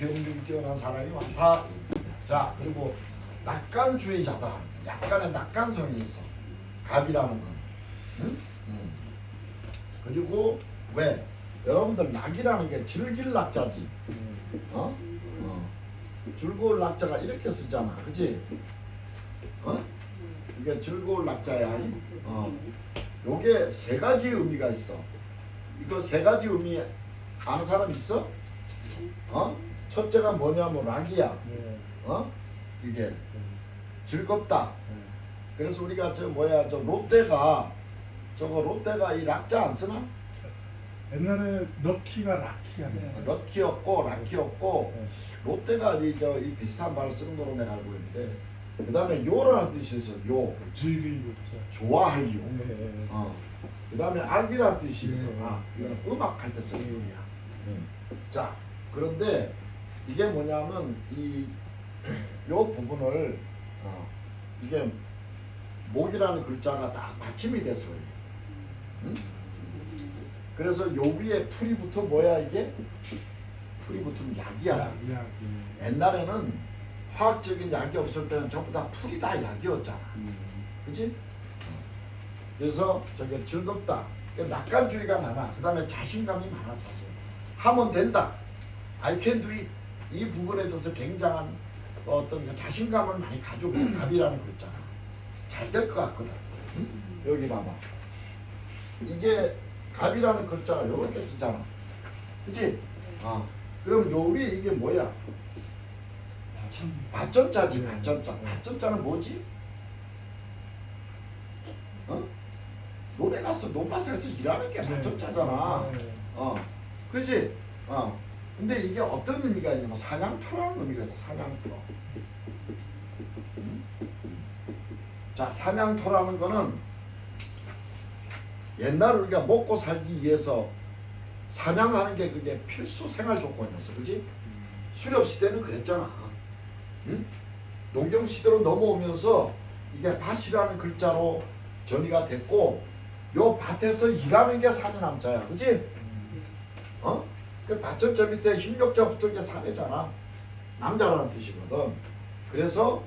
기억력이 뛰어난 사람이 많다. 자, 그리고 낙관주의자다. 약간의 낙관성이 있어. 갑이라는 건. 응? 그리고 왜? 여러분들 낙이라는 게 즐길 낙자지. 즐거울 낙자가 이렇게 쓰잖아. 그치? 이게 즐거울 낙자야. 요게 세 가지 의미가 있어. 이거 세 가지 의미 아는 사람 있어? 첫째가 뭐냐면 락이야. 이게 즐겁다. 그래서 우리가 저 롯데가 이 락자 안 쓰나? 옛날에 럭키가 락키가 락키였고 롯데가 이 비슷한 말을 쓰는 거로 내가 알고 있는데, 그 다음에 요라는 뜻이 있어. 요 즐기고 좋아할 요. 그 다음에 악이라는 뜻이 있어. 이거는 음악할 때 쓰는 요야. 자, 그런데 이게 뭐냐면 요 부분을 이게 목이라는 글자가 딱 받침이 돼서 그래. 그래서 요 위에 풀이 붙어 뭐야 이게? 풀이 붙으면 약이야. 옛날에는 화학적인 약이 없을 때는 전부 다 풀이 다 약이었잖아. 그치? 그래서 저게 즐겁다. 낙관주의가 많아. 그 다음에 자신감이 많아. 자신. 하면 된다. I can do it. 이 부분에 대해서 굉장한 어떤 자신감을 많이 가지고 있어. 갑이라는 글자가 잘 될 것 같거든. 여기 봐봐. 이게 갑이라는 글자가 요렇게 쓰잖아. 그치? 그럼 요 위에 이게 뭐야? 받전자지. 받전자. 받전자는 뭐지? 노래 가수 논밭에서 일하는 게 받전자잖아. 그치? 근데 이게 어떤 의미가 있냐면 사냥터라는 의미가 있어. 사냥터. 자, 사냥터라는 거는 옛날 우리가 먹고 살기 위해서 사냥하는 게 그게 필수 생활 조건이었어. 그치? 수렵 시대는 그랬잖아. 농경 시대로 넘어오면서 이게 밭이라는 글자로 정의가 됐고, 요 밭에서 일하는 게 사내남자야. 그치? 그 밭전자 밑에 힘력자 붙은 게 사내잖아. 남자라는 뜻이거든. 그래서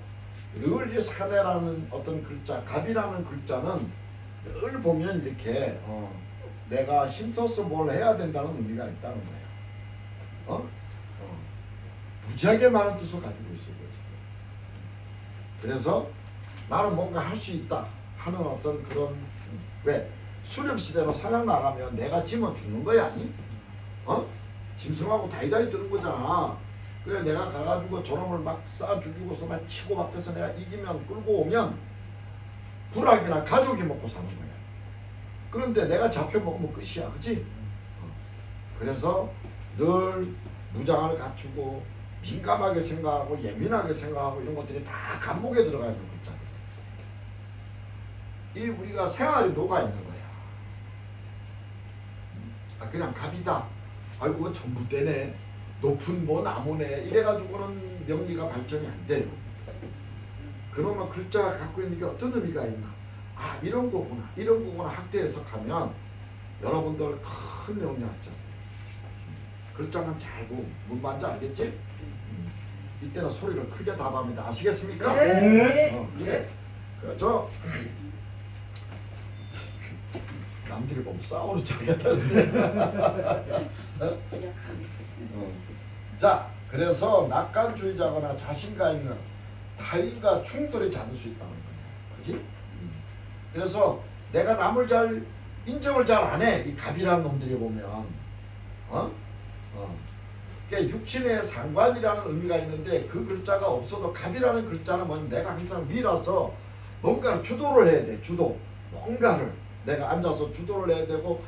늘 이 사내라는 어떤 글자, 갑이라는 글자는 늘 보면 이렇게 내가 힘써서 뭘 해야 된다는 의미가 있다는 거야. 무지하게 많은 뜻을 가지고 있어. 그래서 나는 뭔가 할 수 있다 하는 어떤 그런, 왜? 수렵시대로 사냥 나가면 내가 짐은 죽는 거야, 아니? 짐승하고 다이다이 뜨는 거잖아. 그래, 내가 가가지고 저놈을 막 쏴 죽이고서 막 치고 밖에서 내가 이기면 끌고 오면 불악이나 가족이 먹고 사는 거야. 그런데 내가 잡혀먹으면 끝이야. 그치? 그래서 늘 무장을 갖추고 민감하게 생각하고 예민하게 생각하고 이런 것들이 다 감목에 들어가 있는 거잖아. 이 우리가 생활이 녹아 있는 거야. 그냥 갑이다. 아이고 전부 떼네. 높은 뭐 나무네. 이래가지고는 명리가 발전이 안 돼요. 그러면 글자가 갖고 있는 게 어떤 의미가 있나? 이런 거구나. 이런 거구나. 학대 해석하면 여러분들 큰 명리학자. 글자만 잘 보면 문반자 알겠지? 이때는 소리를 크게 답합니다. 아시겠습니까? 네. 그래. 저 남들이 보면 싸우는 척하겠다는데. 자, 그래서 낙관주의자거나 자신감 있는 타인과 충돌이 잦을 수 있다는 거예요. 그지? 그래서 내가 남을 잘 인정을 잘 안 해. 이 갑이라는 놈들이 보면 그게 육친의 상관이라는 의미가 있는데, 그 글자가 없어도 갑이라는 글자는 뭐 내가 항상 위라서 뭔가를 주도를 해야 돼. 주도. 뭔가를 내가 앉아서 주도를 해야 되고,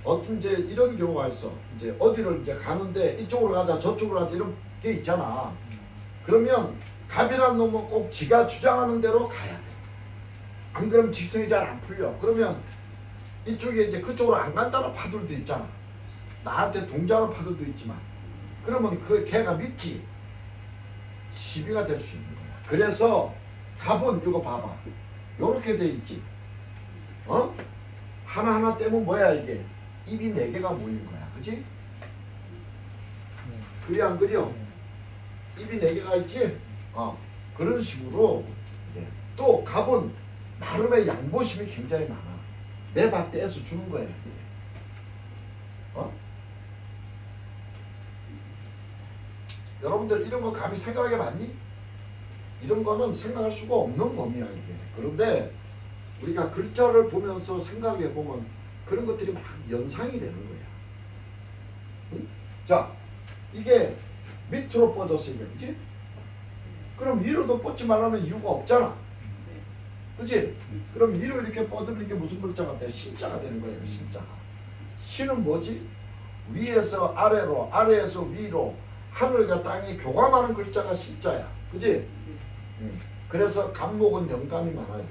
어떤 이제 이런 경우가 있어. 이제 어디를 이제 가는데 이쪽으로 가자 저쪽으로 가자 이런 게 있잖아. 그러면 갑이라는 놈은 꼭 지가 주장하는 대로 가야 돼. 안 그러면 직성이 잘 안 풀려. 그러면 이쪽에 이제 그쪽으로 안 간다는 파들도 있잖아. 나한테 동조하는 파들도 있지만, 그러면 그 걔가 밉지. 시비가 될 수 있는 거야. 그래서 갑은 이거 봐봐. 요렇게 돼 있지. 하나하나 떼면 뭐야 이게? 입이 4개가 모인 거야. 그치? 그리 안 그려? 입이 4개가 있지? 그런 식으로 이제 또 갑은 나름의 양보심이 굉장히 많아. 내 밭에서 주는 거야. 이게. 여러분들 이런 거 감히 생각해 봤니? 이런 거는 생각할 수가 없는 범위야 이게. 그런데 우리가 글자를 보면서 생각해 보면 그런 것들이 막 연상이 되는 거야. 응? 자, 이게 밑으로 뻗었으니까, 그치? 그럼 위로도 뻗지 말라는 이유가 없잖아. 그치? 그럼 위로 이렇게 뻗으면 이게 무슨 글자가 돼? 신자가 되는 거예요, 신자가. 신은 뭐지? 위에서 아래로, 아래에서 위로, 하늘과 땅이 교감하는 글자가 신자야. 그치? 그래서 간목은 영감이 많아요.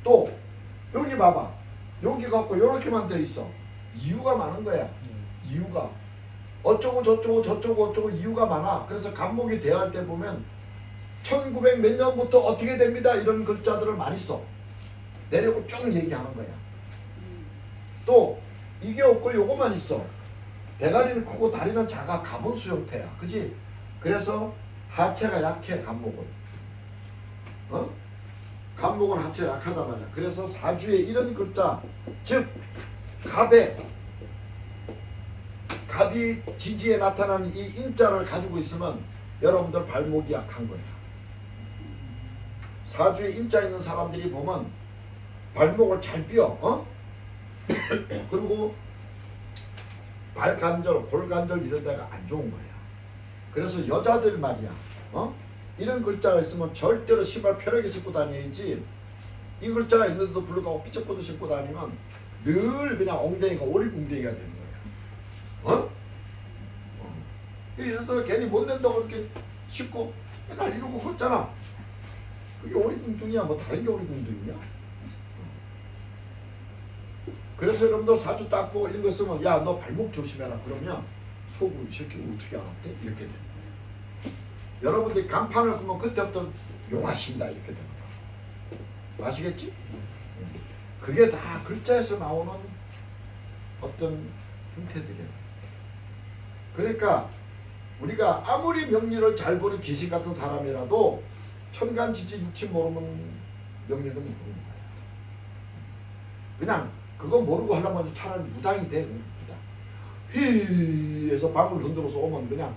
또 여기 봐봐. 여기 갖고 이렇게만 돼 있어. 이유가 많은 거야. 이유가 어쩌고 저쩌고 저쩌고 어쩌고 이유가 많아. 그래서 간목이 대할 때 보면 1900 몇 년부터 어떻게 됩니다 이런 글자들을 많이 써. 내려고 쭉 얘기하는 거야. 또 이게 없고 요거만 있어. 대가리는 크고 다리는 작아. 가분수 형태야. 그치? 그래서 하체가 약해. 간목은. 간목은 하체가 약하단 말이야. 그래서 사주에 이런 글자, 즉 갑이 지지에 나타나는 이 인자를 가지고 있으면 여러분들 발목이 약한 거야. 사주에 인자 있는 사람들이 보면 발목을 잘 삐어. 그리고 발관절, 골관절 이런 데가 안 좋은 거야. 그래서 여자들 말이야. 이런 글자가 있으면 절대로 신발 편하게 신고 다녀야지. 이 글자가 있는데도 불구하고 삐쩍구도 신고 다니면 늘 그냥 엉덩이가 오리궁뎅이가 되는 거야. 이래서 괜히 못 낸다고 이렇게 신고 맨날 이러고 걷잖아. 그게 오리궁둥이야? 뭐 다른 게 오리궁둥이야? 그래서 여러분들 사주 딱 보고 이런 거 쓰면 야 너 발목 조심해라 그러면 속으로 이 새끼 어떻게 알았대? 이렇게 돼. 여러분들이 간판을 보면 그때부터 용하신다 이렇게 되는 거야. 아시겠지? 그게 다 글자에서 나오는 어떤 형태들이에요. 그러니까 우리가 아무리 명리를 잘 보는 귀신 같은 사람이라도 천간지지 육친 모르면 명리는 모르는 거야. 그냥 그거 모르고 하려면 차라리 무당이 돼. 그냥 무당. 휘 해서 방울 흔들어서 오면 그냥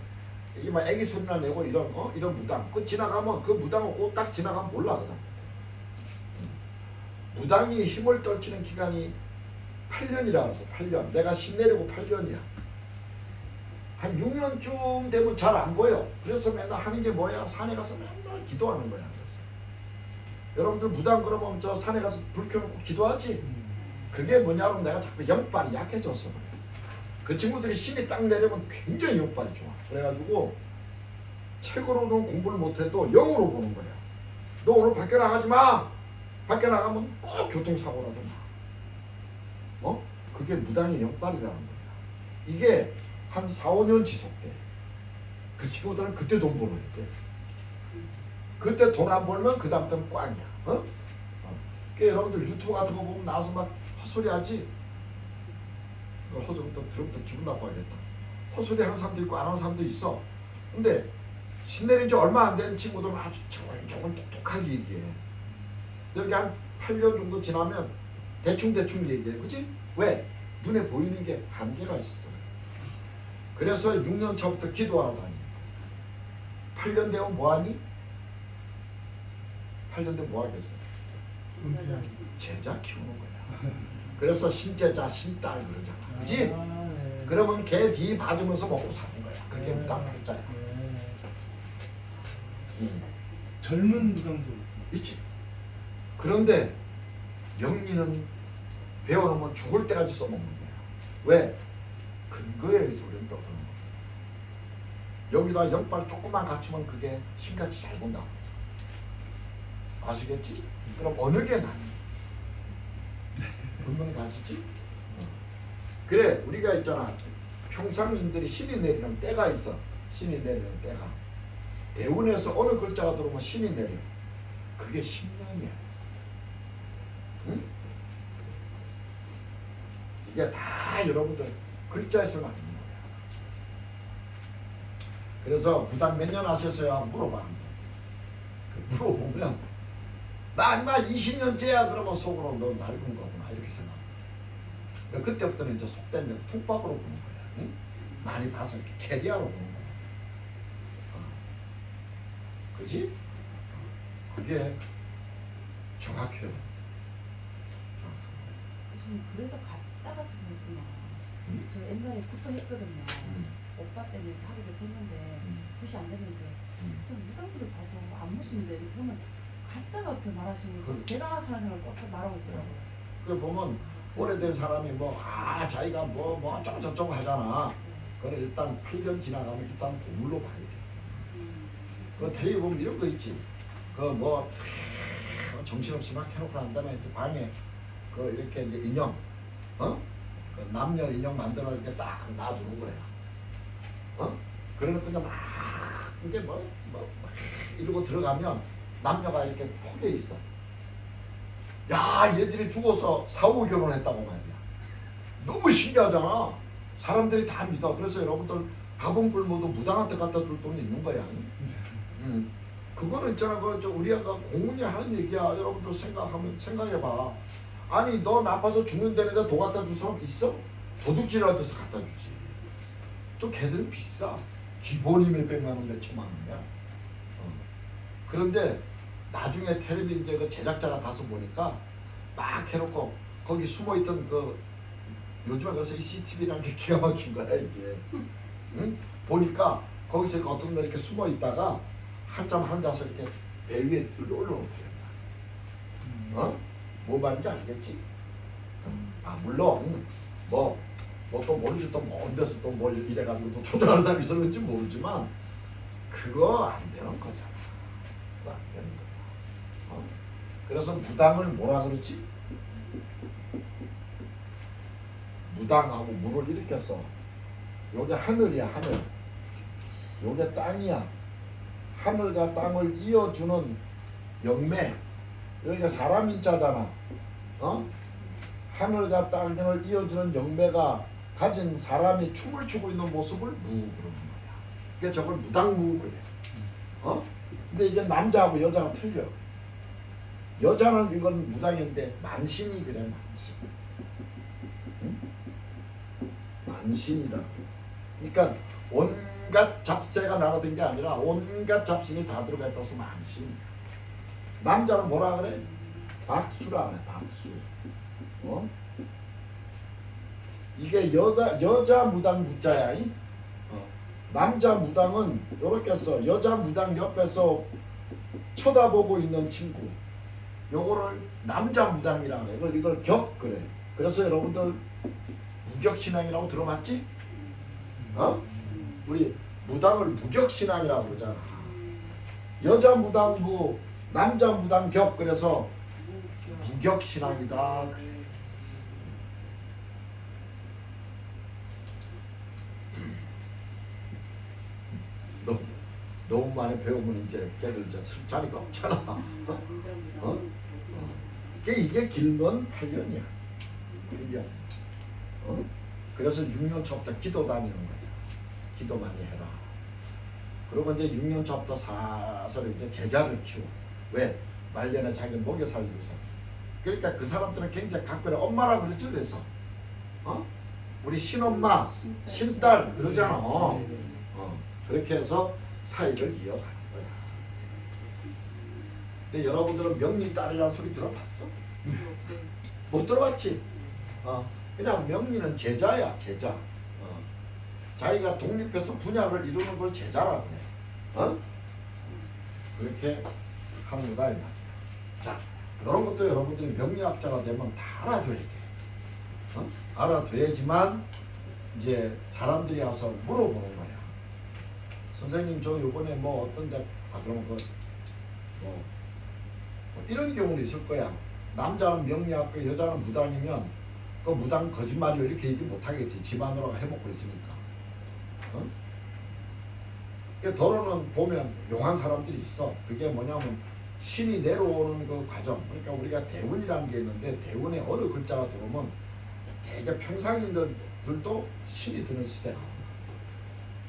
이게 막 애기 소리나 내고 이런 무당. 그 지나가면 그 무당은 꼭 딱 지나가면 몰라거든. 무당이 힘을 떨치는 기간이 8년이라 그래서 8년. 내가 신 내리고 8년이야. 한 6년쯤 되면 잘 안 보여. 그래서 맨날 하는 게 뭐야? 산에 가서 맨날 기도하는 거야. 그래서 여러분들 무당 그러면 저 산에 가서 불 켜놓고 기도하지? 그게 뭐냐면 내가 자꾸 영빨이 약해졌어. 그 친구들이 신이 딱 내려면 굉장히 영빨이 좋아. 그래가지고 책으로는 공부를 못해도 영으로 보는 거야. 너 오늘 밖에 나가지 마. 밖에 나가면 꼭 교통사고라도 나. 그게 무당의 영빨이라는 거야. 이게 한 4, 5년 지속돼. 그 친구들은 그때 돈 벌어야 돼. 그때 돈 안 벌면 그 다음부터는 꽝이야. 그러니까 여러분들 유튜브 같은 거 보면 나와서 막 헛소리 하지? 헛소리 또 들으면 기분 나빠하겠다. 헛소리 하는 사람도 있고 안 하는 사람도 있어. 근데 신내린 지 얼마 안 된 친구들은 아주 조금 똑똑하게 얘기해. 여기 한 8년 정도 지나면 대충 얘기해. 그치? 왜? 눈에 보이는 게 한계가 있어. 그래서 6년 차부터 기도하러 다니. 8년 되면 뭐하니? 8년 되면 뭐하겠어? 제자 키우는 거야. 그래서 신제자 신딸 그러잖아. 그치? 네. 그러면 걔 뒤 봐주면서 먹고 사는 거야. 그게 무당 팔자야. 젊은 무당도 있지. 그런데 명리는 배워놓으면 죽을 때까지 써먹는 거야. 왜? 근거에 의해서 우리는 떠드는 거야. 여기다 영빨 조금만 갖추면 그게 신같이 잘 본다. 아시겠지? 그럼 어느 게 낫니? 분명히 가시지? 그래 우리가 있잖아. 평상인들이 신이 내리는 때가 있어. 신이 내리는 때가. 대운에서 어느 글자가 들어오면 신이 내려. 그게 신년이야. 응? 이게 다 여러분들 글자에서 나오는 거야. 그래서 무당 몇 년 하셨어요? 하고 물어봐. 물어보면 나 인마 20년째야 그러면 속으로 너 낡은 거구나 이렇게 생각합니다. 그때부터는 이제 속된 데 툭박으로 보는 거야. 응? 많이 봐서 이렇게 캐리어로 보는 거야. 그지? 그게 정확해요. 교수님 그래서 가짜같이 보였구나. 응? 저 옛날에 굿도 했거든요. 응. 오빠 때문에 하게 됐었는데 응. 굿이 안 됐는데 응. 전 무당들을 봐도 안 무신데 이렇게 보면 가짜 같아 말하시는 거 그- 제가 하는 생각을 꼭 말하고 있더라고요. 그 보면 오래된 사람이 자기가 어쩌고 하잖아. 그건 일단 8년 지나가면 일단 보물로 봐야 돼. 그 텔레비 보면 이런 거 있지. 정신없이 막 해놓고 난 다음에 이제 방에 이렇게 이제 인형, 그 남녀 인형 만들어 이렇게 딱 놔두는 거야. 그러면 그냥 막 이게 막 이러고 들어가면 남녀가 이렇게 포개 있어. 야, 얘들이 죽어서 4호 결혼했다고 말이야. 너무 신기하잖아. 사람들이 다 믿어. 그래서 여러분들 가봉불모도 무당한테 갖다 줄 돈이 있는 거야. 그거는 있잖아. 우리 아가 공훈이 하는 얘기야. 여러분들 생각해봐. 아니, 너 나빠서 죽는다는데 돈 갖다 줄 사람 있어? 도둑질할 때서 갖다 주지. 또 걔들은 비싸. 기본이 몇백만 원, 몇천만 원이야. 그런데 나중에 텔레비 이제 그 제작자가 가서 보니까 막 해놓고 거기 숨어있던 요즘에 그래서 이 CCTV라는 게 기가 막힌 거야 이게. 응? 보니까 거기서 어떤 분 이렇게 숨어 있다가 한참 앉아서 이렇게 배 위에 올려놓게 된다. 뭐 말인지 알겠지? 물론 또 모르지 또 먼 데서 또 뭘 이래가지고 또 초대하는 사람이 있었는지 모르지만 그거 안 되는 거잖아. 그거 안 되는 거야. 그래서 무당을 뭐라 그러지? 무당하고 문을 이렇게 써. 요게 하늘이야, 하늘. 요게 땅이야. 하늘과 땅을 이어주는 영매. 여기가 사람 인자잖아. 하늘과 땅을 이어주는 영매가 가진 사람이 춤을 추고 있는 모습을 무 그러는 거야. 그러니까 저걸 무당무 그래. 근데 이게 남자하고 여자가 틀려. 여자는 이건 무당인데 만신이 그래, 만신. 응? 만신이라. 그러니까 온갖 잡세가 날아든 게 아니라 온갖 잡신이 다 들어가 있어서 만신이야. 남자는 뭐라 그래? 박수라 그래, 박수. 이게 여자 무당 무자야. 남자 무당은 요렇게 써. 여자 무당 옆에서 쳐다보고 있는 친구. 요거를 남자 무당이라 그래. 이걸 격 그래. 그래서 여러분들 무격신앙이라고 들어봤지? 우리 무당을 무격신앙이라고 그러잖아. 여자 무당 무, 남자 무당 격. 그래서 무격신앙이다. 너무 많이 배우면 이제 걔들 이제 쓸 자리가 없잖아. 이게 길면 8년이야. 8년. 그래서 6년 차부터 기도 다니는 거야. 기도 많이 해라. 그리고 이제 6년 차부터 사설 이제 제자를 키워. 왜? 말년에 자기 먹여 살리고 살기. 그러니까 그 사람들은 굉장히 각별해. 엄마라 그러죠. 그래서 우리 신엄마, 신딸 그러잖아. 그렇게 해서 사이를 이어가는 거야. 근데 여러분들은 명리딸이라는 소리 들어봤어? 못 들어봤지? 그냥 명리는 제자야, 제자. 자기가 독립해서 분야를 이루는 걸 제자라 그래. 그렇게 합니다. 자, 이런 것도 여러분들이 명리학자가 되면 다 알아둬야 돼. 알아둬야지만 이제 사람들이 와서 물어보는 거야. 선생님 저 요번에 뭐 어떤데 그러면 뭐 이런 경우는 있을 거야. 남자는 명리학교 여자는 무당이면 그 무당 거짓말이요 이렇게 얘기 못하겠지. 집안으로 해먹고 있으니까. 더러는 보면 용한 사람들이 있어. 그게 뭐냐면 신이 내려오는 그 과정. 그러니까 우리가 대운이라는 게 있는데 대운에 어느 글자가 들어오면 되게 평상인들도 신이 드는 시대.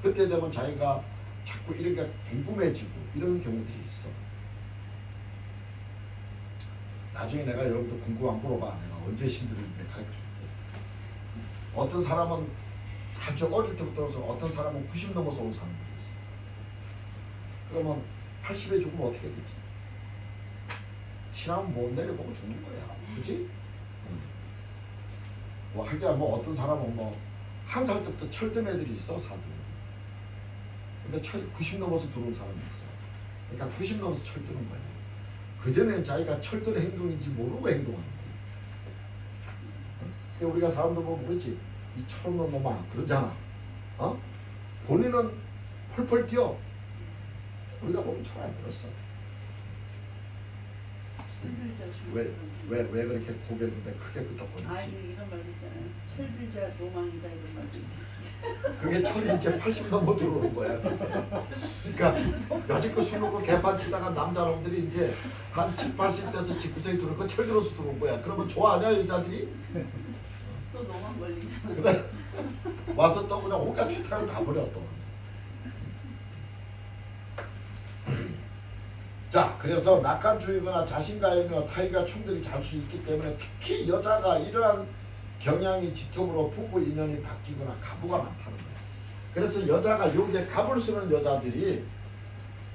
그때 되면 자기가 자꾸 이렇게 궁금해지고 이런 경우들이 있어. 나중에 내가 여러분도 궁금한 물어봐. 내가 언제 신들을 가르쳐줄게. 어떤 사람은 아주 어릴 때부터 어떤 사람은 90 넘어서 온 사람들이 있어. 그러면 80에 죽으면 어떻게 되지? 신하면 못 내려보고 죽는 거야. 그지? 뭐 하기야 뭐 어떤 사람은 뭐 1살 때부터 철든 애들이 있어 사주. 근데 90 넘어서 들어온 사람이 있어. 그러니까 90 넘어서 철드는 거야. 그전에는 자기가 철든 행동인지 모르고 행동하는 거야. 그러니까 우리가 사람들 보면 그렇지. 이 철없는 놈아 그러잖아. 어? 본인은 펄펄 뛰어. 우리가 보면 철 안 들었어. 왜 그렇게 고개를 크게 끄덕거리지? 이런 말도 있잖아요. 철들자 노망이다 이런 말도 있잖아요. 그게 철이 이제 80 넘어 들어오는 거야. 그러니까 여지껏 술 먹고 개판 치다가 남자놈들이 이제 한 7, 80대에서 직구석에 들어오고 철 들어서 들어온 거야. 그러면 좋아하냐 여자들이? 또 노망 걸리잖아. 그래. 와서 또 그냥 온갖 추타를 다 버려 또. 자, 그래서 낙관주의거나 자신감이나 타의가 충돌이 잘 수 있기 때문에 특히 여자가 이러한 경향이 직접으로 부부 인연이 바뀌거나 가부가 많다는 거예요. 그래서 여자가 여기에 갑을 쓰는 여자들이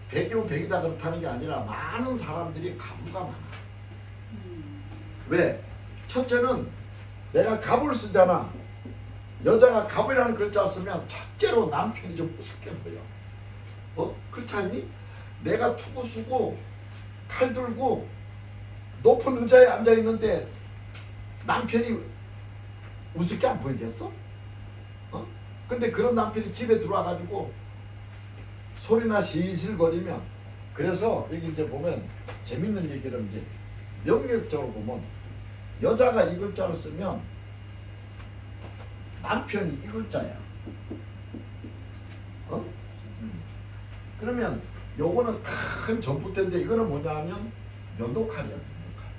100이면 100이다 그렇다는 게 아니라 많은 사람들이 가부가 많아. 왜? 첫째는 내가 갑을 쓰잖아. 여자가 갑이라는 글자를 쓰면 첫째로 남편이 좀 우습게 보여. 그렇지 않니? 내가 투구 쓰고 칼 들고 높은 의자에 앉아 있는데 남편이 우습게 안 보이겠어? 근데 그런 남편이 집에 들어와 가지고 소리나 실실거리면, 그래서 여기 이제 보면 재밌는 얘기를 이제 명령적으로 보면 여자가 이 글자를 쓰면 남편이 이 글자야. 그러면 요거는 큰 전부태인데 이거는 뭐냐면 면도칼이야. 면도칼.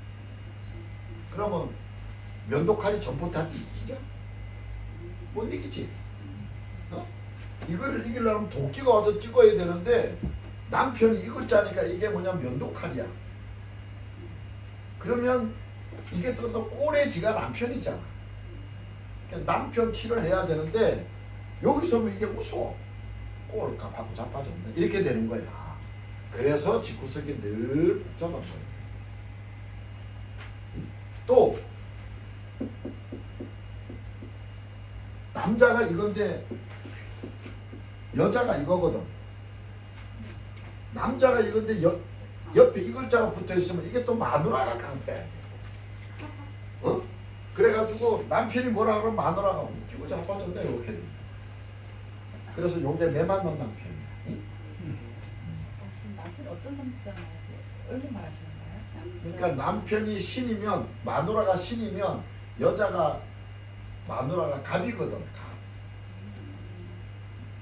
그러면 면도칼이 전부태한테 이기냐? 못 이기지. 이거를 이기려면 도끼가 와서 찍어야 되는데 남편이 이 글자니까 이게 뭐냐면 면도칼이야. 그러면 이게 또 꼬레지가 남편이잖아. 그러니까 남편 티를 내야 되는데 여기서 뭐 이게 무서워. 꼴값 하고 자빠졌네. 이렇게 되는 거야. 그래서 직구석이 늘 복잡한 거예요. 또 남자가 이건데 여자가 이거거든. 남자가 이건데 옆에 이 글자가 붙어있으면 이게 또 마누라가 깡패야. 그래가지고 남편이 뭐라 그러면 마누라가 웃기고 자빠졌네. 이렇게 돼. 그래서 요게 매 맞는 남편이야. 남편이 어떤 남자 말하세요? 얼른 말하시는 거예요? 그러니까 남편이 신이면, 마누라가 신이면 마누라가 갑이거든. 갑.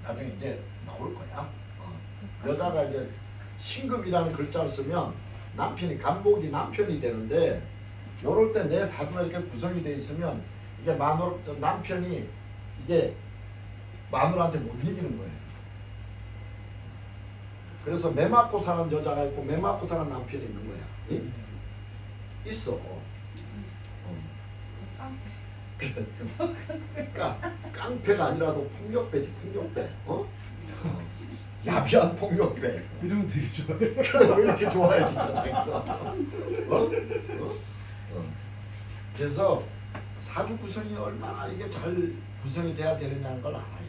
나중에 이제 나올 거야. 여자가 이제 신금이라는 글자를 쓰면 남편이 갑목이 남편이 되는데, 요럴 때 내 사주가 이렇게 구성이 돼 있으면 이게 남편이 이게 마누라한테 못 이기는 거예요. 그래서 매 맞고 사는 여자가 있고 매 맞고 사는 남편이 있는 거야. 있어. 그러니까 깡패가 아니라도 폭력배지, 폭력배. 야비한 폭력배. 이러면 되게 좋아요. 그래, 왜 이렇게 좋아해 진짜 자기가. 그래서 사주 구성이 얼마나 이게 잘 구성이 돼야 되느냐는 걸 알아야 돼.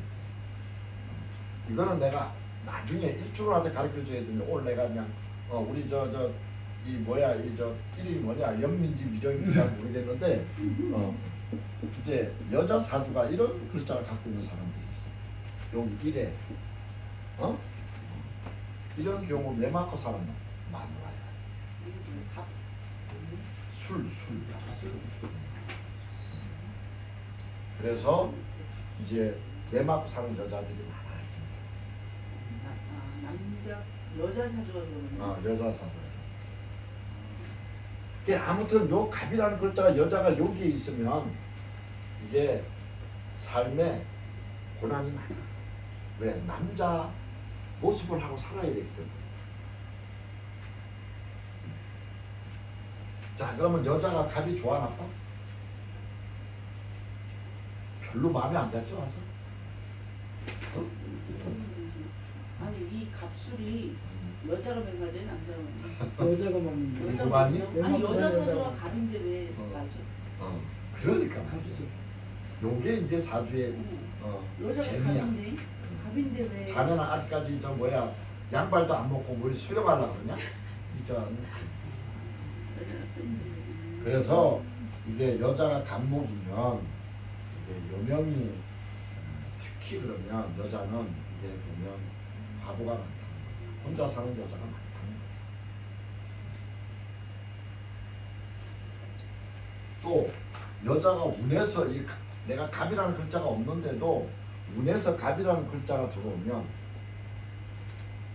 이거는 내가 나중에 일주일한테 가르쳐 줘야 되는데, 오늘 내가 그냥 우리 이 뭐야 이름이 뭐냐, 연민지 미정인지 잘 모르겠는데 이제 여자 사주가 이런 글자를 갖고 있는 사람들이 있어. 여기 이래 이런 경우 매 맞고 사는 마누라야. 술. 그래서 이제 매 맞고 사는 여자들이 많아요. 여자 사주가 그러면. 여자 사주. 아무튼 요 갑이라는 글자가 여자가 여기에 있으면 이게 삶에 고난이 많아. 왜? 남자 모습을 하고 살아야 되거든. 자, 그러면 여자가 갑이 좋아 나빠? 별로 마음에 안 들지 와서? 어? 아니 이 갑술이 여자가 맹가지 남자가 맹가? 여자가 먹는 거. 여자가 많이? 맹가? 아니 여자 여자가. 선수가 갑인데 왜 어. 맞아? 그러니까 말이야. 갑술. 요게 이제 사주의 여자가 재미야. 갑인데 갑인데 왜? 자네는 아직까지 저 뭐야 양발도 안 먹고 뭘 수영하려고 그러냐? 이전 여자가 쓴데. 그래서 이게 여자가 간목이면 이게 요명이 특히 그러면 여자는 이게 보면 바보가 많다는 거야. 혼자 사는 여자가 많다는 거야. 또 여자가 운에서 내가 갑이라는 글자가 없는데도 운에서 갑이라는 글자가 들어오면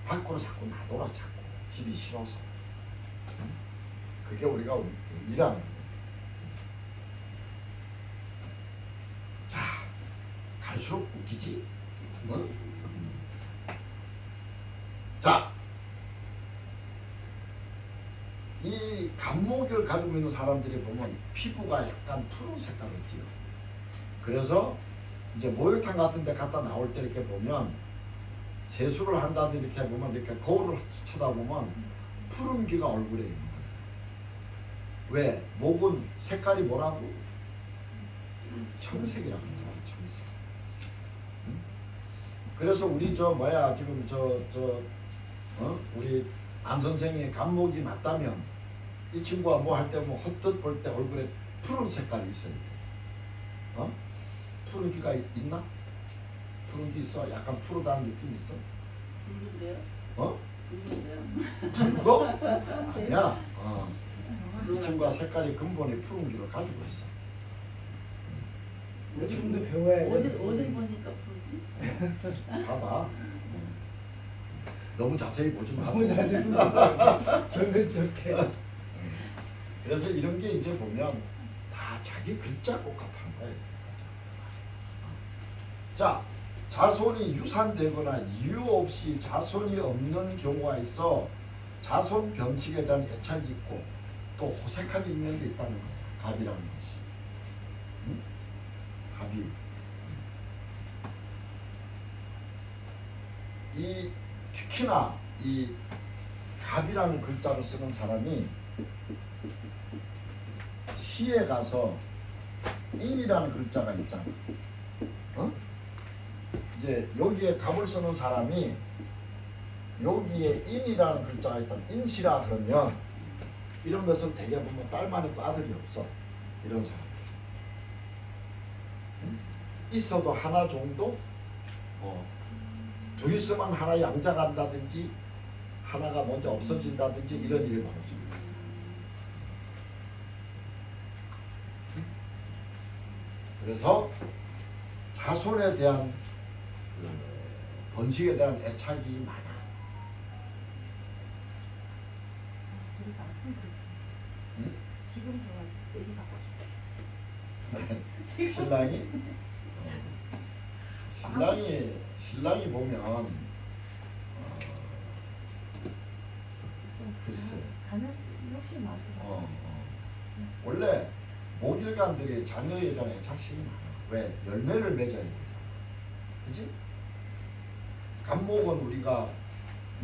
밖으로 자꾸 나돌아 자꾸 집이 싫어서. 응? 그게 우리가 운이라는 거예요. 자, 갈수록 웃기지? 어? 자, 이 간목을 가지고 있는 사람들이 보면 피부가 약간 푸른 색깔을 띠요. 그래서 이제 목욕탕 같은 데 갔다 나올 때 이렇게 보면 세수를 한다든지 이렇게 보면 이렇게 거울을 쳐다보면 푸른기가 얼굴에 있는 거예요. 왜? 목은 색깔이 뭐라고? 청색이라고 합니다. 청색. 응? 그래서 우리 저 뭐야 지금 우리 안 선생이 간목이 맞다면 이 친구가 뭐 할 때 뭐 헛뜻 볼 때 얼굴에 푸른 색깔이 있어야 돼. 푸른기가 있나? 푸른기 있어? 약간 푸르다는 느낌 있어? 붉은데요? 어? 붉은데요? 붉어? 아니야. 이 친구가 색깔이 근본의 푸른기를 가지고 있어. 좀 더 배워야 돼. 어딜 보니까 푸르지? 봐봐. 너무 자세히 보지 마. 너무 자세히 보니까 결국 좋게. 그래서 이런 게 이제 보면 다 자기 글자 꼭합한 거예요. 자, 자손이 유산되거나 이유 없이 자손이 없는 경우가 있어 자손 병식에 대한 애착이 있고 또 호색한 일면도 있다는 거야. 갑이라는 것이. 응? 갑이. 이 특히나 이 갑이라는 글자를 쓰는 사람이 시에 가서 인이라는 글자가 있잖아. 어? 이제 여기에 갑을 쓰는 사람이 여기에 인이라는 글자가 있다. 인시라 그러면 이런 것은 대개 보면 딸만 있고 아들이 없어. 이런 사람. 있어도 하나 정도 둘 있으면 하나 양자간다든지 하나가 먼저 없어진다든지 이런 일이 벌어집니다. 그래서 자손에 대한 번식에 대한 애착이 많아. 우리가 아픈 거 응? 지금 보면 애기가 신랑이 보면 좀 글쎄. 자녀 욕심 많더라고. 원래 목일간들이 자녀에 대한 애착심이 많아. 왜? 열매를 맺어야 되잖아. 그치? 간목은 우리가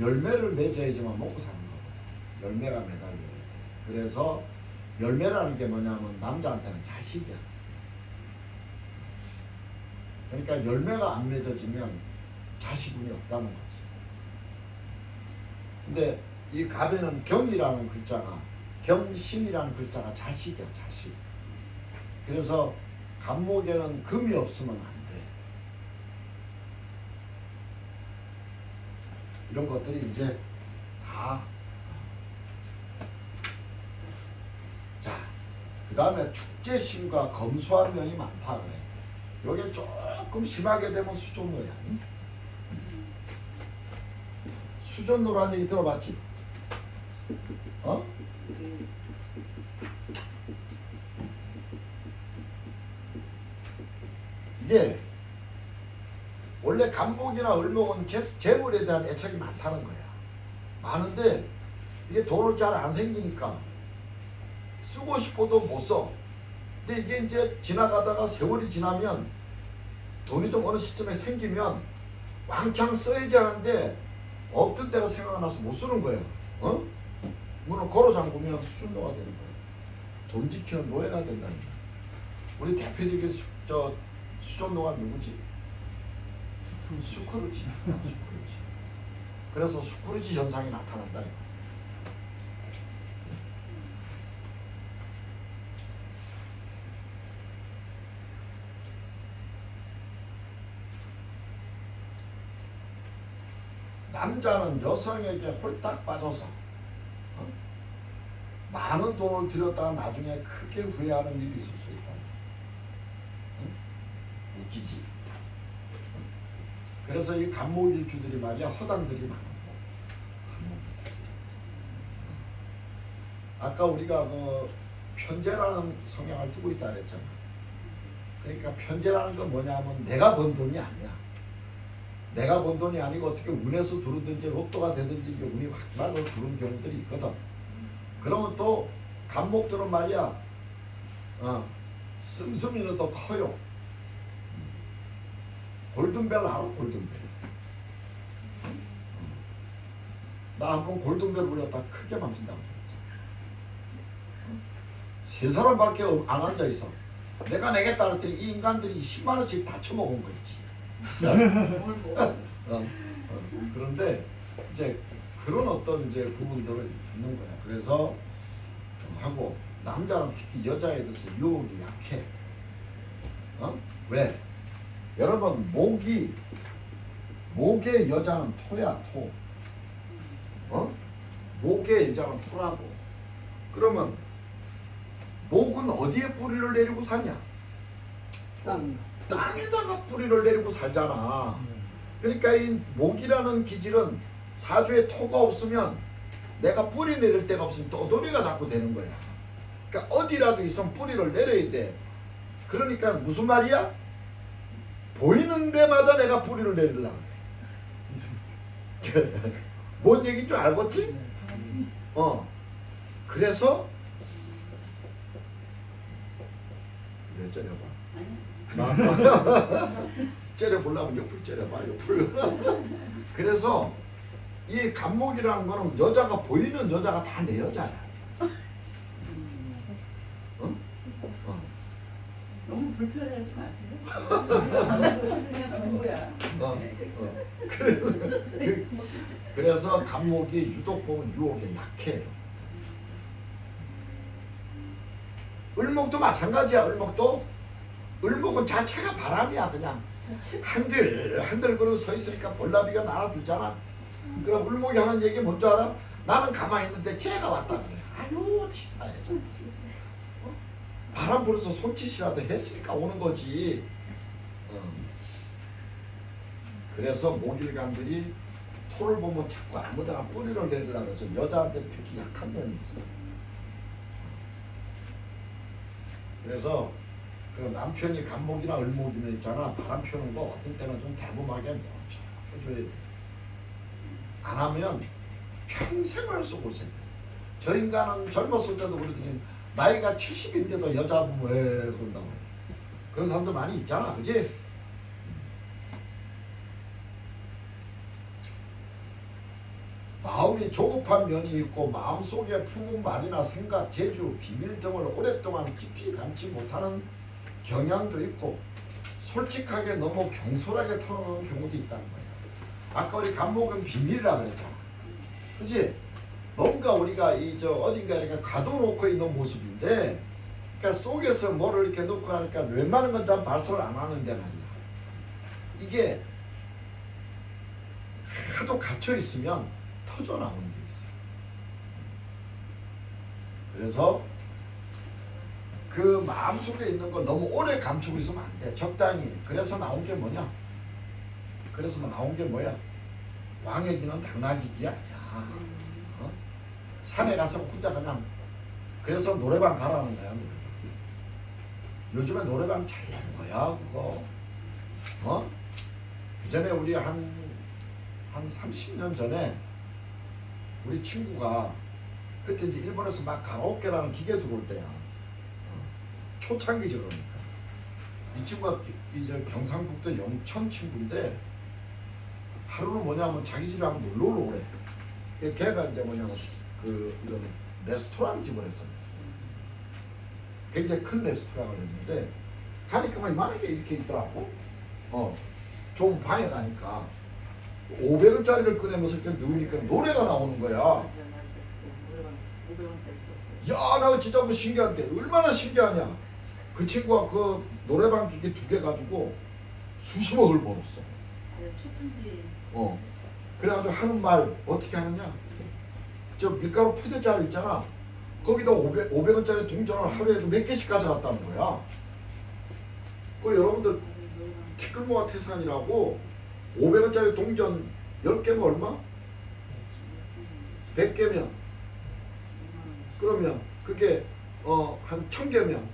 열매를 맺어야지만 먹고 사는 거거든. 열매가 매달려야 돼. 그래서 열매라는 게 뭐냐면 남자한테는 자식이야. 그러니까 열매가 안 맺어지면 자식운이 없다는 거지. 근데 이 갑에는 경이라는 글자가 경신이라는 글자가 자식이야. 자식. 그래서 갑목에는 금이 없으면 안 돼. 이런 것들이 이제 다. 자, 그 다음에 축제심과 검소한 면이 많다 그래. 요게 조금 심하게 되면 수존노야. 수존노라는 얘기 들어봤지? 어? 이게 원래 간목이나 을목은 재물에 대한 애착이 많다는 거야. 많은데 이게 돈을 잘 안 생기니까 쓰고 싶어도 못 써. 근데 이게 이제 지나가다가 세월이 지나면 돈이 좀 어느 시점에 생기면 왕창 써야지 하는데 없던 때가 생각나서 못 쓰는 거예요. 어? 문을 걸어 잠그면 수준노가 되는 거예요. 돈 지키는 노예가 된다는 거예요. 우리 대표적인 수전노가 누구지? 스크루지. 스크루지. 그래서 스크루지 현상이 나타난다. 남자는 여성에게 홀딱 빠져서 많은 돈을 들였다가 나중에 크게 후회하는 일이 있을 수 있다. 웃기지? 그래서 이 간목일주들이 말이야 허당들이 많아. 아까 우리가 그 편재라는 성향을 두고 있다 그랬잖아. 그러니까 편재라는 건 뭐냐면 내가 번 돈이 아니야. 내가 번 돈이 아니고 어떻게 운에서 두르든지 로또가 되든지 이제 운이 확 맞아서 두른 경우들이 있거든. 그러면 또 간목들은 말이야 씀씀이는 또 커요. 골든벨 알아? 골든벨. 나 한 번 골든벨 울렸다 크게 망친다고 들었잖아. 세 사람밖에 안 앉아있어. 내가 내겠다 그랬더니 이 인간들이 10만 원씩 다 처먹은 거 있지. 그런데 이제 그런 어떤 이제 부분들을 있는 거야. 그래서 하고 남자는 특히 여자에 대해서 유혹이 약해. 왜? 여러분 목의 여자는 토야 토. 목의 여자는 토라고. 그러면 목은 어디에 뿌리를 내리고 사냐? 땅에다가 뿌리를 내리고 살잖아. 그러니까 이 목이라는 기질은 사주에 토가 없으면 내가 뿌리 내릴 데가 없으면 떠돌이가 자꾸 되는 거야. 그러니까 어디라도 있으면 뿌리를 내려야 돼. 그러니까 무슨 말이야? 보이는 데마다 내가 뿌리를 내리려고 그래. 뭔 얘기인 줄 알겠지? 그래서 왜 째려봐? 째려보려면 옆을 째려봐. 옆을. 그래서 이 간목이라는 거는 여자가 보이는 여자가 다 내 여자야. 너무 불편해하지 마세요. 그냥 공부야. 그래서 간목이 유독 보면 유혹에 약해요. 을목도 마찬가지야. 을목은 자체가 바람이야. 그냥 한들 그러고 서 있으니까 볼나비가 날아들잖아. 그럼 을목이 하는 얘기 뭔 줄 알아? 나는 가만히 있는데 쟤가 왔다 그래. 아유 치사해. 바람 불어서 손짓이라도 했으니까 오는 거지. 그래서 목일간들이 토를 보면 자꾸 아무데나 뿌리를 내리려고 해서 여자한테 특히 약한 면이 있어요. 그래서 그 남편이 간목이나 을목이면 있잖아. 바람 펴는 거 어떤 때는 좀 대범하게 멈춰 해줘야 돼. 안 하면 평생을 쓰고 있어요. 저 인간은 젊었을 때도 그러더니 나이가 70인데도 여자 보면 왜 그런다고 해. 그런 사람들 많이 있잖아. 그지? 마음이 조급한 면이 있고 마음속에 품은 말이나 생각, 재주, 비밀 등을 오랫동안 깊이 감지 못하는 경향도 있고 솔직하게 너무 경솔하게 털어놓는 경우도 있다는 거예요. 아까 우리 간목은 비밀이라 그랬잖아. 그치? 뭔가 우리가 어딘가 이렇게 가둬놓고 있는 모습인데 그러니까 속에서 뭐를 이렇게 놓고 하니까 웬만한 건 다 발설을 안 하는데 말이야. 이게 하도 갇혀 있으면 터져 나오는 게 있어요. 그래서 그 마음속에 있는 걸 너무 오래 감추고 있으면 안 돼. 적당히. 그래서 나온 게 뭐냐? 그래서 나온 게 뭐야? 왕의 귀는 당나귀 귀 아니야. 산에 가서 혼자 그냥 그래서 노래방 가라는 거야. 요즘에 노래방 잘 나는 거야 그거. 그전에 우리 한 30년 전에 우리 친구가 그때 이제 일본에서 막 가라오케라는 기계 들어올 때야. 초창기죠 그러니까. 이 친구가 이제 경상북도 영천 친구인데 하루는 뭐냐면 자기 집에 한번 놀러 오래. 걔가 이제 뭐냐면 그 이런 레스토랑 집을 했어요. 굉장히 큰 레스토랑을 했는데 가니까 막 이만하게 이렇게 있더라고. 좀 방에 가니까 500원짜리를 꺼내면서 이렇게 누우니까 노래가 나오는 거야. 맞아. 노래방 500원짜리 줬어요. 야, 나 진짜 뭐 신기한데 얼마나 신기하냐. 그 친구가 그 노래방 기계 2개 가지고 수십억을 벌었어. 아니, 초창기 그래가지고 하는 말 어떻게 하느냐. 저 밀가루 푸대자루 있잖아. 거기다 500원짜리 동전을 하루에도 몇 개씩 가져갔다는 거야. 그 여러분들 맞아, 노래방 티끌모아 태산이라고 500원짜리 동전 10개면 얼마? 100개면 그러면 그게 한 1000개면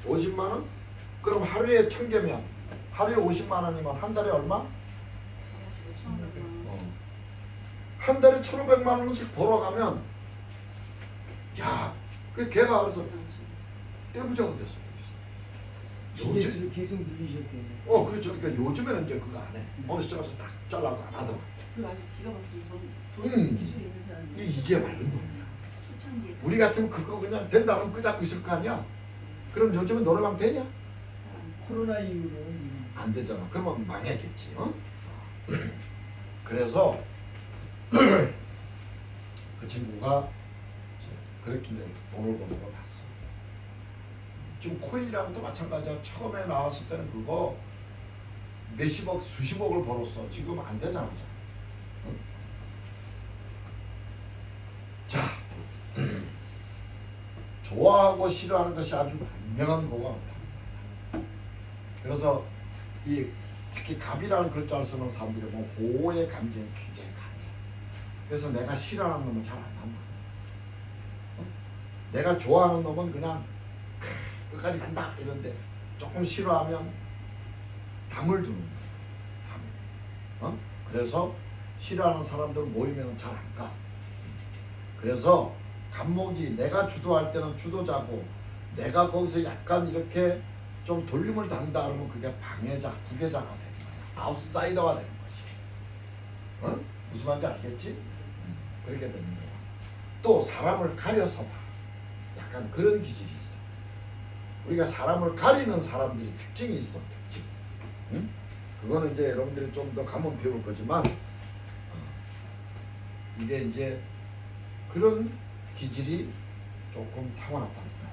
50만 원? 그럼 하루에 1000개면 하루에 50만 원이면 한 달에 얼마? 한 달에 1,500만 원씩 벌어가면 야, 그 걔가 그래서 떼부자가 됐어. 기계수를 계속 누리셨대요. 그렇죠. 그러니까 요즘에는 이제 그거 안 해. 어느 시점에서 딱 잘라서 안 하더라. 그 아주 기가 막힌 음. 기술 있는 사람이 이제 말른 놈이야. 초창기에 우리 같으면 그거 그냥 된다면 끄잡고 있을 거 아니야. 그럼 요즘은 노래방 되냐? 코로나 이후로 안 되잖아. 그러면 망했겠지. 그래서 그 친구가 이제 그렇게 이제 돈을 버는 걸 봤어. 지금 코인이랑도 마찬가지야. 처음에 나왔을 때는 그거 몇십억, 수십억을 벌었어. 지금 안 되잖아. 응? 자, 좋아하고 싫어하는 것이 아주 분명한 거가 같다. 그래서 이 특히 갑이라는 글자를 쓰는 사람들이 보면 호의 감정이 굉장히 강해. 그래서 내가 싫어하는 놈은 잘 안 만나. 내가 좋아하는 놈은 그냥 끝까지 간다 이런데 조금 싫어하면 담을 두는 거야. 담을. 그래서 싫어하는 사람들 모이면 잘 안 가. 그래서 간목이 내가 주도할 때는 주도자고 내가 거기서 약간 이렇게 좀 돌림을 단다 그러면 그게 방해자, 부계자가 되는 거야. 아웃사이더가 되는 거지. 무슨 말인지 알겠지? 그렇게 되는 거야. 또 사람을 가려서 봐. 약간 그런 기질이 있어. 우리가 사람을 가리는 사람들이 특징이 있어. 특징. 응? 그거는 이제 여러분들이 좀 더 가면 배울 거지만 이게 이제 그런 기질이 조금 타고났다는 거야.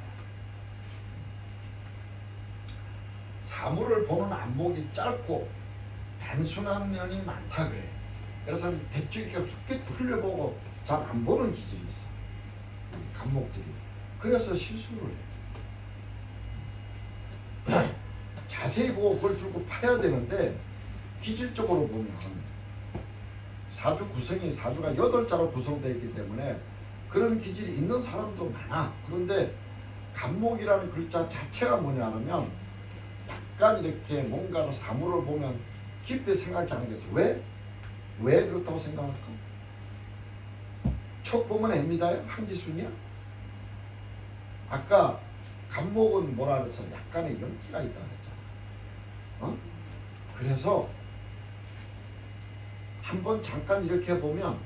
사물을 보는 안목이 짧고 단순한 면이 많다 그래. 그래서 대충 이렇게 흘려보고 잘 안 보는 기질이 있어. 간목들이. 그래서 실수를 해. 자세히 보고 그걸 들고 파야 되는데 기질적으로 보면 사주 구성이 사주가 8자로 구성되어 있기 때문에 그런 기질이 있는 사람도 많아. 그런데 간목이라는 글자 자체가 뭐냐면 약간 이렇게 뭔가를 사물을 보면 깊이 생각지 않는 게 있어. 왜? 왜 그렇다고 생각할까? 척 보면 애미다야? 한기순이야? 아까 간목은 뭐라 그래서 약간의 연기가 있다고 했잖아. 그래서 한번 잠깐 이렇게 보면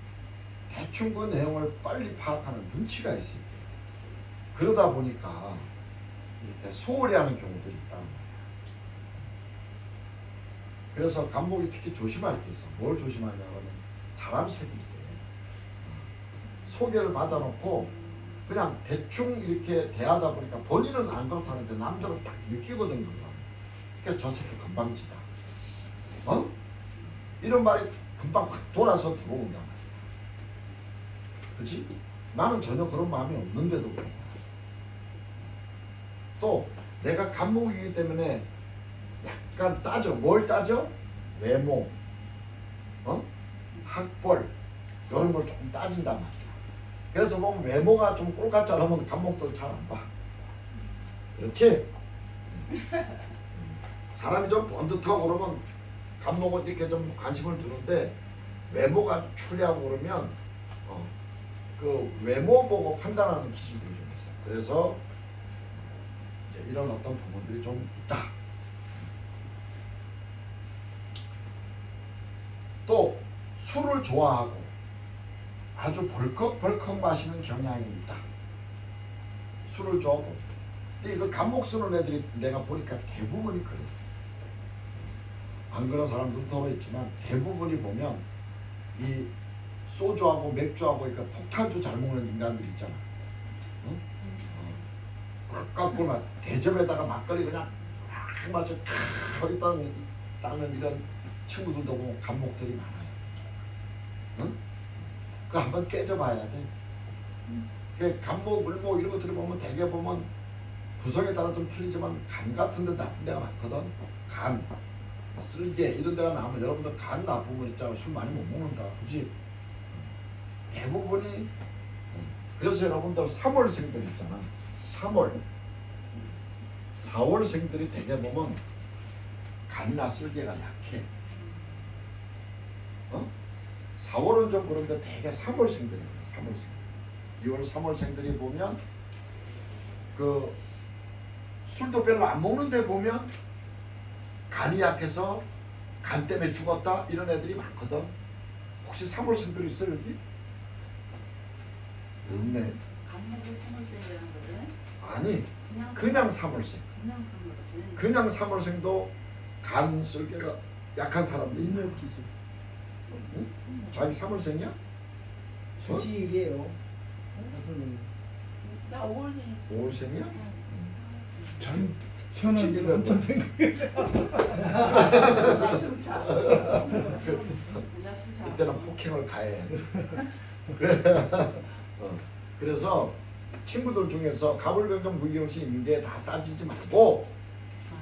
대충 그 내용을 빨리 파악하는 눈치가 있어요. 그러다 보니까 이렇게 소홀히 하는 경우들이 있다는 거예요. 그래서 간목이 특히 조심할 게 있어. 뭘 조심하냐면 사람 새길 때 소개를 받아놓고 그냥 대충 이렇게 대하다 보니까 본인은 안 그렇다는데 남들은 딱 느끼거든요. 그러니까 저 새끼 건방지다. 이런 말이 금방 확 돌아서 들어온단 말이야. 그치? 나는 전혀 그런 마음이 없는데도 그런 거야. 또 내가 간목이기 때문에 약간 따져. 뭘 따져? 외모, 학벌 이런 걸 조금 따진단 말이야. 그래서 보면 외모가 좀 꼴같지 않으면 간목도 잘 안 봐. 그렇지? 사람이 좀 번듯하고 그러면 감목은 이렇게 좀 관심을 두는데 외모가 추리하고 그러면 그 외모 보고 판단하는 기질들이 좀 있어. 그래서 이제 이런 어떤 부분들이 좀 있다. 또 술을 좋아하고 아주 벌컥벌컥 마시는 경향이 있다. 술을 좋아하고. 근데 이거 감목 쓰는 애들이 내가 보니까 대부분이 그래. 안 그런 사람들도 더러 있지만 대부분이 보면 이 소주하고 맥주하고 그러니까 폭탄주 잘 먹는 인간들 있잖아. 응? 꿀꺽꿀 대접에다가 막걸리 그냥 막 마셔 거의 닦는 이런 친구들도 보면 감목들이 많아요. 응? 그거 한번 깨져봐야 돼. 그 감목, 을목 이런 것들을 보면 대개 보면 구성에 따라 좀 틀리지만 간 같은 데 나쁜 데가 많거든. 간, 쓸개 이런 데가 나오면 여러분들 간 나쁜 거 있잖아. 술 많이 못 먹는다. 그치? 대부분이 그래서 여러분들 3월생들 있잖아. 3월 4월생들이 대개 보면 간이나 쓸개가 약해. 4월은 좀 그런데 대개 3월생들이에요. 3월생 2월 3월생들이 보면 그 술도 별로 안 먹는데 보면 간이 약해서 간 때문에 죽었다 이런 애들이 많거든. 혹시 3월생들 있어 여기? 없네. 감목이 3월생이라는 거잖아요. 아니 그냥 3월생. 그냥 3월생. 그냥 3월생도 간 쓸개가 약한 사람들이 있네. 인력기죠. 응? 자기 3월생이야? 수직이에요. 선생님. 나 5월생이. 5월생이야? 전 솔직히 천원 엄청 된 술차. 이때는 폭행을 가해야 돼. 그래서 친구들 중에서 가불병정 무기용신 임계 다 따지지 말고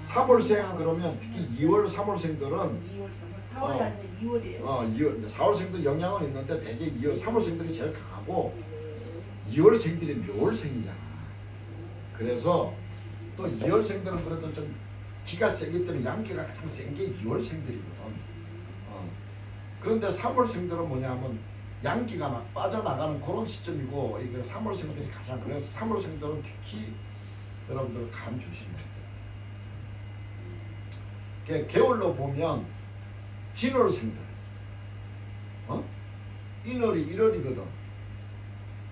3월생 그러면 특히 2월 3월생들은 2월 3월 4월이 아니라 2월이에요. 2월 4월생도 영향은 있는데 대개 2월 3월생들이 제일 강하고 2월생들이 묘월생이잖아. 그래서 또 2월생들은 그래도 좀 기가 세기 때문에 양기가 가장 센 게 2월생들이거든. 그런데 3월생들은 뭐냐면 양기가 막 빠져나가는 그런 시점이고 이게 3월생들이 가장 그래서 3월생들은 특히 여러분들 간 조심해야 돼요. 개월로 보면 진월생들 인월이 1월이거든.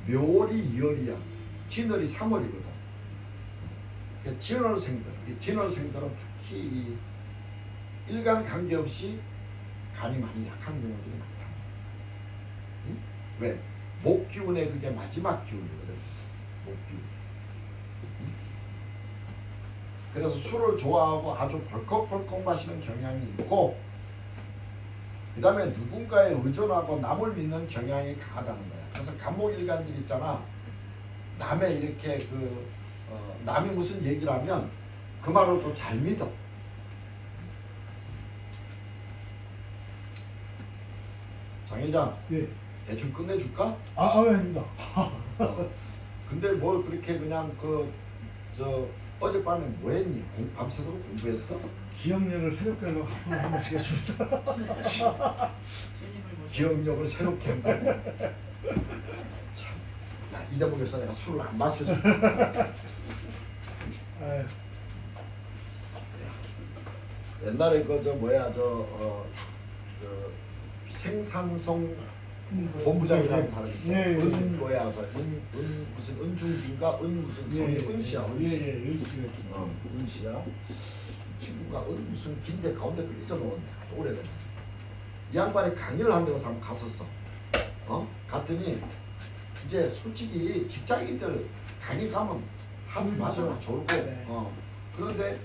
묘월이 2월이야. 진월이 3월이거든. 진월생들, 진월생들은 특히 이 일간 관계없이 간이 많이 약한 경우들이 많다. 응? 왜? 목기운의 그게 마지막 기운이거든. 목기운. 응? 그래서 술을 좋아하고 아주 벌컥벌컥 마시는 경향이 있고 그 다음에 누군가에 의존하고 남을 믿는 경향이 강하다는 거야. 그래서 간목일간들 있잖아. 남의 이렇게 남이 무슨 얘기를 하면 그 말을 또 잘 믿어. 장 회장, 예. 대충 끝내줄까? 아닙니다. 근데 뭘 그렇게 그냥 어젯밤에 뭐 했니? 밤새도록 공부했어? 기억력을 새롭게 하려고 한 번씩 해줍니다. 주님을 모셔. 기억력을 새롭게 한다고? 참, 야, 이 대목에서 내가 술을 안 마셔줘. 아유. 옛날에 생산성 본부장이라는 사람이 있어. 예, 예. 은교회 와서 무슨 은중기인가 무슨 성이 은씨야. 은씨. 은씨가. 은씨야. 이 친구가 무슨 긴데 가운데 걸 잊어놓았네. 아주 오래된. 이 양반이 강의를 한 데서 한번 갔었어. 갔더니 이제 솔직히 직장인들 강의 가면 하루 마셔라 졸고. 네. 그런데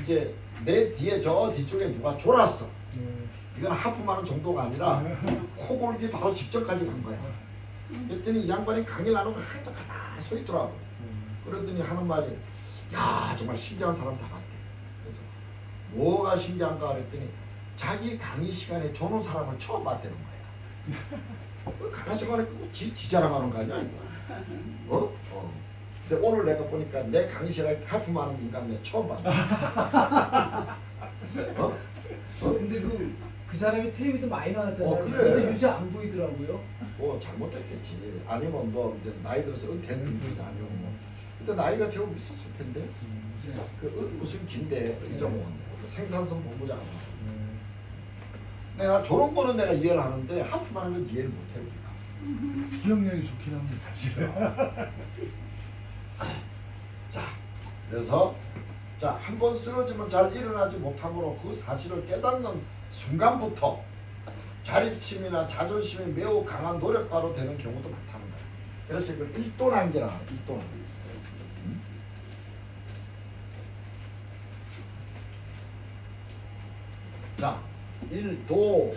이제 내 뒤에 저 뒤쪽에 누가 졸았어. 이건 하품하는 정도가 아니라 코골기 바로 직전까지 간 거야. 그랬더니 이 양반이 강의를 하는 거 한참 가만히 서 있더라고. 그러더니 하는 말이 야 정말 신기한 사람 다 봤대. 그래서 뭐가 신기한가 그랬더니 자기 강의 시간에 조는 사람을 처음 봤다는 거야. 강의 시간에 지 자랑하는 거 아니야 이거? 근데 오늘 내가 보니까 내 강의 시간에 하품하는 인간 내가 처음 봤다. 어? 근데 그 사람이 텔레비도 많이 나왔잖아요. 그래. 근데 요새 안 보이더라고요. 뭐 잘못했겠지. 아니면 뭐 이제 나이 들어서 은퇴했는 분이 아니고 뭐. 근데 나이가 제법 있었을 텐데. 그 무슨 긴데 잊어먹었네. 생산성 본부장. 내가 저런 거는 내가 이해를 하는데 하품하는 건 이해를 못해 우리가. 기억력이 좋긴 합니다. 사실은. 자, 그래서 자, 한 번 쓰러지면 잘 일어나지 못하므로 그 사실을 깨닫는 순간부터 자립심이나 자존심이 매우 강한 노력가로 되는 경우도 많다는 거야. 그래서 이걸 일도난계라 하는 거야. 일도난계. 자, 일도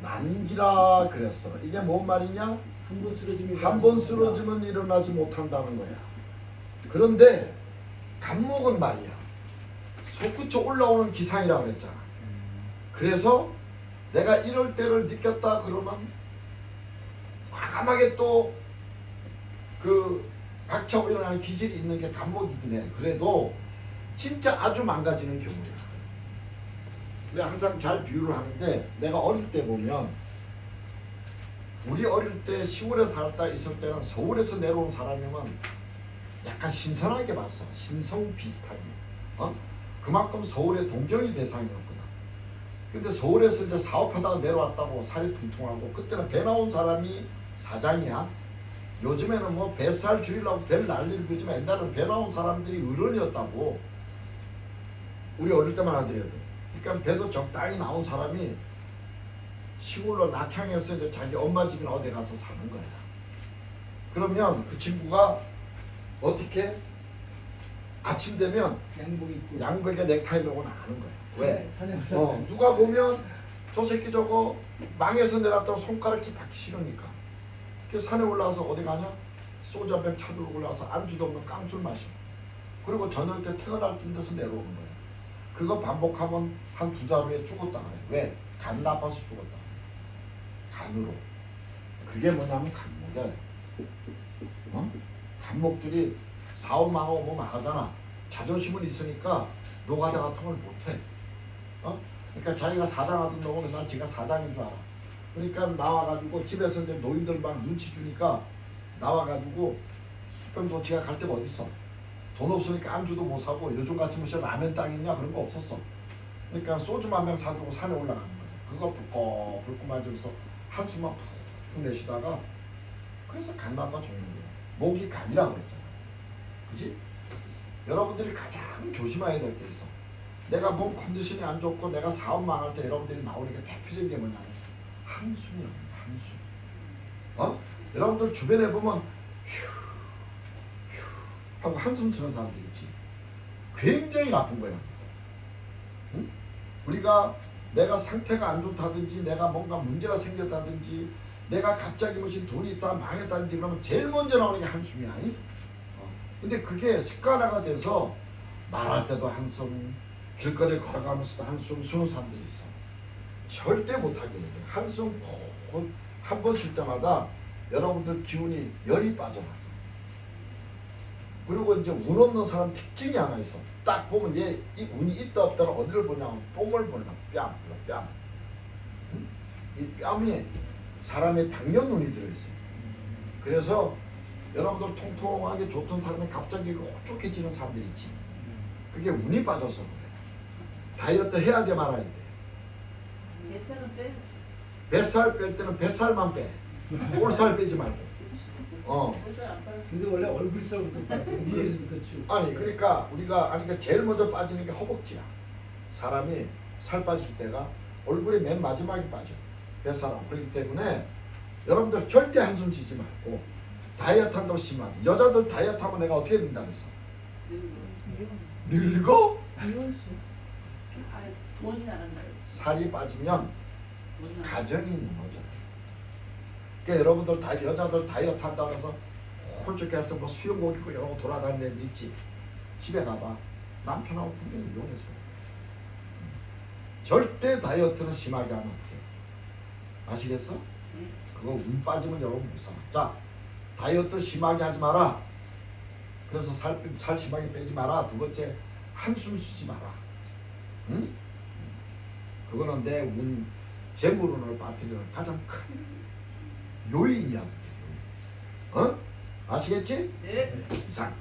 난기라 그랬어. 이게 뭔 말이냐? 한 번 쓰러지면 일어나지 못한다는 거야. 그런데 간목은 말이야. 솟구쳐 올라오는 기상이라고 그랬잖아. 그래서 내가 이럴 때를 느꼈다 그러면 과감하게 또 그 박차고 일어나는 기질이 있는 게 간목이긴 해. 그래도 진짜 아주 망가지는 경우야. 우리 항상 잘 비유를 하는데 내가 어릴 때 보면 우리 어릴 때 시골에 살다 있을 때는 서울에서 내려온 사람이면 약간 신선하게 봤어. 신성 비슷하게. 그만큼 서울의 동경의 대상이었거든. 근데 서울에서 이제 사업하다가 내려왔다고 살이 퉁퉁하고 그때는 배 나온 사람이 사장이야. 요즘에는 뭐 뱃살 줄이려고 별 난리를 피우지만 옛날에는 배 나온 사람들이 어른이었다고. 우리 어릴 때만 하더라도. 그러니까 배도 적당히 나온 사람이 시골로 낙향해서 이제 자기 엄마 집이나 어디 가서 사는 거야. 그러면 그 친구가 어떻게 아침 되면 양복 입고 양복에 넥타이 메고 나가는 거야. 왜? 산에 누가 보면 저 새끼 저거 망에서 내렸다고 손가락질 받기 싫으니까. 그래서 산에 올라가서 어디 가냐? 소주 한 병 차들고 올라가서 안주도 없는 깡술 마셔. 그리고 저녁 때 퇴근할 때서 내려오는 거야. 그거 반복하면 한 2달 후에 죽었다 그래. 왜? 간 나빠서 죽었다. 간으로. 그게 뭐냐면 간목이야. 간목들이 사업망하고 뭐 망하잖아. 자존심은 있으니까 노가다 같은 걸 못해. 그러니까 자기가 사장하던 놈은 맨날 지가 사장인 줄 알아. 그러니까 나와가지고 집에서 이제 노인들 막 눈치 주니까 나와가지고 수평도 지가 갈 데가 어딨어. 돈 없으니까 안주도 못 사고 요즘 같이 무슨 라면 땅 있냐 그런 거 없었어. 그러니까 소주 한 병 사두고 산에 올라가는 거야. 그거 불고 맞으면서 한숨만 푹 내쉬다가 그래서 간나빠 죽는 거야. 목이 간이라고 그랬잖아. 그지? 여러분들이 가장 조심해야 될 게 있어. 내가 몸 컨디션이 안 좋고 내가 사업 망할 때 여러분들이 나오는 게 대표적인 게 뭐냐면 한숨이라는 거야. 한숨. 여러분들 주변에 보면 휴 하고 한숨 쉬는 사람들 있지. 굉장히 나쁜 거야. 응? 우리가 내가 상태가 안 좋다든지 내가 뭔가 문제가 생겼다든지 내가 갑자기 무슨 돈이 있다 망했다든지 그러면 제일 먼저 나오는 게 한숨이야. 근데 그게 습관화가 돼서 말할 때도 한숨, 길거리 걸어가면서도 한숨 쉬는 사람들이 있어. 절대 못하게 돼. 한숨 한 번 쉴 때마다 여러분들 기운이 열이 빠져나가. 그리고 이제 운 없는 사람 특징이 하나 있어. 딱 보면 얘 이 운이 있다 없다를 어디를 보냐면 뽕을 보니까 뺨. 응? 이 뺨이 사람의 당뇨눈이 들어있어요. 그래서 여러분들 통통하게 좋던 사람이 갑자기 호족해지는 사람들이 있지. 그게 운이 빠져서 그래. 다이어트 해야 돼 말아야 돼. 뱃살은 빼. 뱃살 뺄 때는 뱃살만 빼. 볼살 빼지 말고. 뱃살 안 빠졌어. 근데 원래 얼굴살부터 빠져. 위에서부터 쭉. 아니 그러니까 우리가 그러니까 제일 먼저 빠지는 게 허벅지야. 사람이 살 빠질 때가 얼굴이 맨 마지막에 빠져. 뱃살하고. 그렇기 때문에 여러분들 절대 한숨 쉬지 말고 다이어트 한다고 심하게. 여자들 다이어트 하면 내가 어떻게 된다 그랬어? 늙어? 이혼수. 아니 돈이 나간다. 살이 빠지면 돈이 나간다. 가정이 무너져요. 그러니까 여러분들 여자들 다이어트 한다고 해서 홀쭉해서 뭐 수영복 입고 여러 돌아다니는 애들 있지. 집에 가봐. 남편하고 분명히 이혼했어. 절대 다이어트는 심하게 하면 안 돼. 아시겠어? 그거 운 빠지면 여러분 못 살아. 자, 다이어트 심하게 하지 마라. 그래서 살 심하게 빼지 마라. 두 번째, 한숨 쉬지 마라. 응? 그거는 내 운, 재물운을 빠뜨리는 가장 큰 요인이야. 어? 아시겠지? 네. 이상.